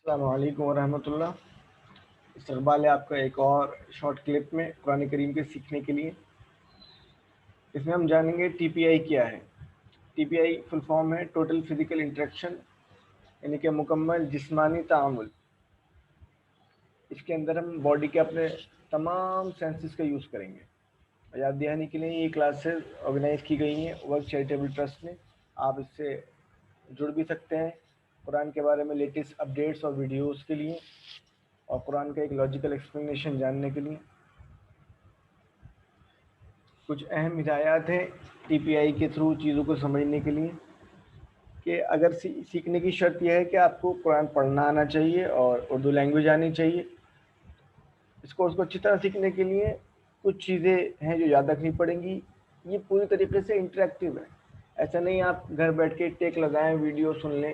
السلام علیکم ورحمۃ اللہ۔ استقبال ہے آپ کا ایک اور شارٹ کلپ میں قرآن کریم کے سیکھنے کے لیے۔ اس میں ہم جانیں گے ٹی پی آئی کیا ہے۔ ٹی پی آئی فل فارم ہے ٹوٹل فزیکل انٹریکشن، یعنی کہ مکمل جسمانی تعامل۔ اس کے اندر ہم باڈی کے اپنے تمام سینسز کا یوز کریں گے۔ یاد دہانی کے لیے یہ کلاسز آرگنائز کی گئی ہیں ورک چیریٹیبل ٹرسٹ نے۔ آپ اس سے جڑ بھی سکتے ہیں قرآن کے بارے میں لیٹسٹ اپڈیٹس اور ویڈیوز کے لیے، اور قرآن کا ایک لاجیکل ایکسپلینیشن جاننے کے لیے۔ کچھ اہم ہدایات ہیں ٹی پی آئی کے تھرو چیزوں کو سمجھنے کے لیے، کہ اگر سیکھنے کی شرط یہ ہے کہ آپ کو قرآن پڑھنا آنا چاہیے اور اردو لینگویج آنی چاہیے۔ اس کورس کو اچھی طرح سیکھنے کے لیے کچھ چیزیں ہیں جو یاد رکھنی پڑیں گی۔ یہ پوری طریقے سے انٹریکٹیو ہے، ایسا نہیں آپ گھر بیٹھ کے ٹیک لگائیں ویڈیو سن لیں،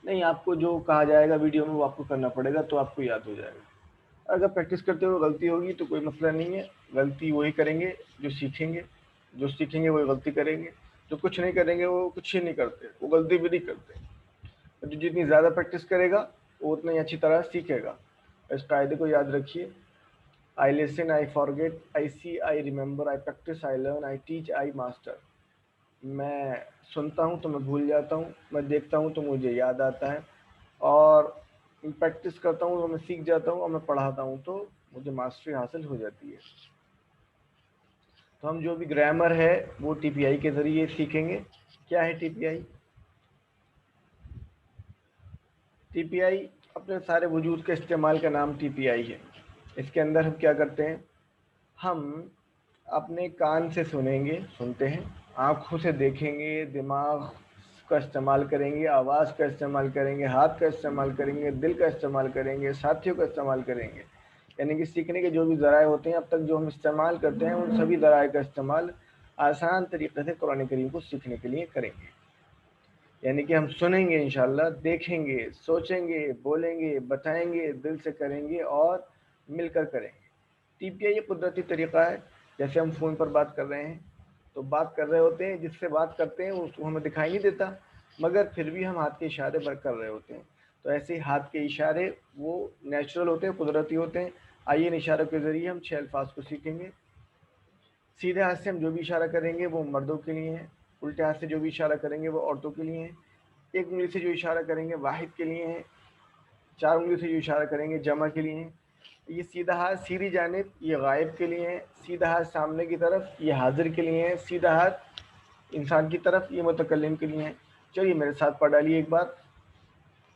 نہیں، آپ کو جو کہا جائے گا ویڈیو میں وہ آپ کو کرنا پڑے گا، تو آپ کو یاد ہو جائے گا۔ اگر پریکٹس کرتے ہوئے غلطی ہوگی تو کوئی مسئلہ نہیں ہے، غلطی وہی کریں گے جو سیکھیں گے، وہی غلطی کریں گے، جو کچھ نہیں کریں گے وہ کچھ ہی نہیں کرتے، وہ غلطی بھی نہیں کرتے۔ جو جتنی زیادہ پریکٹس کرے گا وہ اتنا ہی اچھی طرح سیکھے گا۔ اس قاعدے کو یاد رکھیے: I listen, I forget, I see, I remember, I practise, I learn, I teach, I master. میں سنتا ہوں تو میں بھول جاتا ہوں، میں دیکھتا ہوں تو مجھے یاد آتا ہے، اور پریکٹس کرتا ہوں تو میں سیکھ جاتا ہوں، اور میں پڑھاتا ہوں تو مجھے ماسٹری حاصل ہو جاتی ہے۔ تو ہم جو بھی گرامر ہے وہ ٹی پی آئی کے ذریعے سیکھیں گے۔ کیا ہے ٹی پی آئی؟ ٹی پی آئی اپنے سارے وجود کے استعمال کا نام ٹی پی آئی ہے۔ اس کے اندر ہم کیا کرتے ہیں؟ ہم اپنے کان سے سنتے ہیں، آنکھوں سے دیکھیں گے، دماغ کا استعمال کریں گے، آواز کا استعمال کریں گے، ہاتھ کا استعمال کریں گے، دل کا استعمال کریں گے، ساتھیوں کا استعمال کریں گے۔ یعنی کہ سیکھنے کے جو بھی ذرائع ہوتے ہیں اب تک جو ہم استعمال کرتے ہیں، ان سبھی ذرائع کا استعمال آسان طریقے سے قرآن کریم کو سیکھنے کے لیے کریں گے۔ یعنی کہ ہم سنیں گے انشاءاللہ، دیکھیں گے، سوچیں گے، بولیں گے، بتائیں گے، دل سے کریں گے اور مل کر کریں گے۔ ٹی پی آئی یہ قدرتی طریقہ ہے، جیسے ہم فون پر بات کر رہے ہیں تو بات کر رہے ہوتے ہیں، جس سے بات کرتے ہیں اس کو ہمیں دکھائی نہیں دیتا، مگر پھر بھی ہم ہاتھ کے اشارے کر رہے ہوتے ہیں۔ تو ایسے ہی ہاتھ کے اشارے وہ نیچرل ہوتے ہیں، قدرتی ہوتے ہیں۔ آئیے ان اشاروں کے ذریعے ہم 6 الفاظ کو سیکھیں گے۔ سیدھے ہاتھ سے ہم جو بھی اشارہ کریں گے وہ مردوں کے لیے ہیں، الٹے ہاتھ سے جو بھی اشارہ کریں گے وہ عورتوں کے لیے ہیں، ایک انگلی سے جو اشارہ کریں گے واحد کے لیے ہیں، 4 انگلی سے جو اشارہ کریں گے جمع کے لیے ہیں۔ یہ سیدھا ہاتھ سیدھی جانب یہ غائب کے لیے ہیں، سیدھا ہاتھ سامنے کی طرف یہ حاضر کے لیے ہیں، سیدھا ہاتھ انسان کی طرف یہ متکلم کے لیے ہیں۔ چلیے میرے ساتھ پڑھ ڈالیے ایک بار۔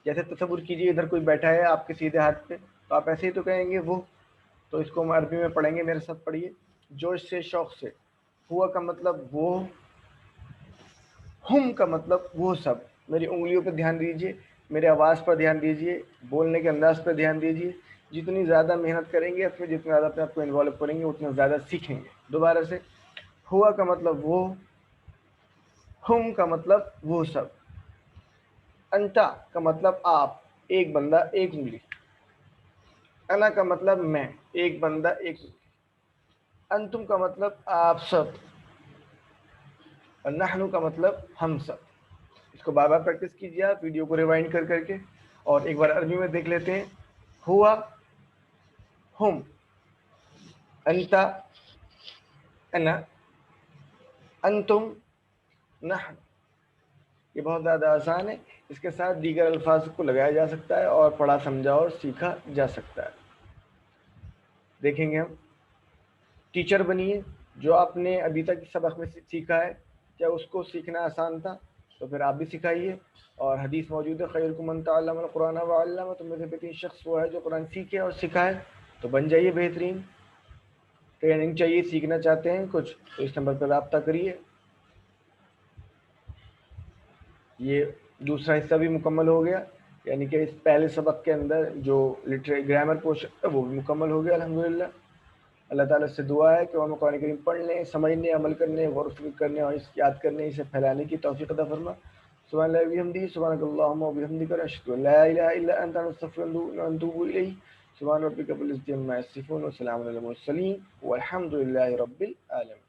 جیسے تصور کیجیے ادھر کوئی بیٹھا ہے آپ کے سیدھے ہاتھ پہ، تو آپ ایسے ہی تو کہیں گے وہ، تو اس کو ہم عربی میں پڑھیں گے، میرے ساتھ پڑھیے جوش سے، شوق سے۔ ہوا کا مطلب وہ، ہم کا مطلب وہ سب۔ میری انگلیوں پہ دھیان دیجیے، میرے آواز پر دھیان دیجیے، بولنے کے انداز پر دھیان دیجیے۔ جتنی زیادہ محنت کریں گے اس میں، جتنا زیادہ اپنے آپ کو انوالو کریں گے اتنا زیادہ سیکھیں گے۔ دوبارہ سے، ہوا کا مطلب وہ، ہم کا مطلب وہ سب، انتا کا مطلب آپ، ایک بندہ ایک انگلی، انا کا مطلب میں، ایک بندہ ایک انگلی، انتم کا مطلب آپ سب، اور نحنو کا مطلب ہم سب۔ اس کو بار بار پریکٹس کیجیے آپ ویڈیو کو ریوائنڈ کر کر کے، اور ایک بار عربی میں دیکھ لیتے ہیں۔ ہوا، ہم، انتا، انا، انتم، نحن۔ یہ بہت زیادہ آسان ہے، اس کے ساتھ دیگر الفاظ کو لگایا جا سکتا ہے اور پڑھا سمجھا اور سیکھا جا سکتا ہے۔ دیکھیں گے ہم، ٹیچر بنیے۔ جو آپ نے ابھی تک سبق میں سیکھا ہے، کیا اس کو سیکھنا آسان تھا؟ تو پھر آپ بھی سکھائیے۔ اور حدیث موجود ہے، خیرکم من تعلم القرآن وعلمہ، تو میں سے بہترین شخص وہ ہے جو قرآن سیکھے اور سکھائے۔ تو بن جائیے بہترین۔ ٹریننگ چاہیے، سیکھنا چاہتے ہیں کچھ، تو اس نمبر پر رابطہ کریے۔ یہ دوسرا حصہ بھی مکمل ہو گیا، یعنی کہ اس پہلے سبق کے اندر جو گرامر پورشن ہے وہ بھی مکمل ہو گیا الحمدللہ۔ اللہ تعالیٰ سے دعا ہے کہ وہ ہم قرآن کریم پڑھنے، سمجھنے، عمل کرنے، غور و فکر کرنے اور اس یاد کرنے، اسے پھیلانے کی توفیق عطا فرما۔ سبحان اللہ وبحمدہ، سبحانک اللہم وبحمدک، اشہد ان لا الہ الا انت، نستغفرک ونتوب الیک۔ سبحان ربک رب العزۃ عما یصفون، وسلام علی المرسلین، والحمد للہ رب العالمین۔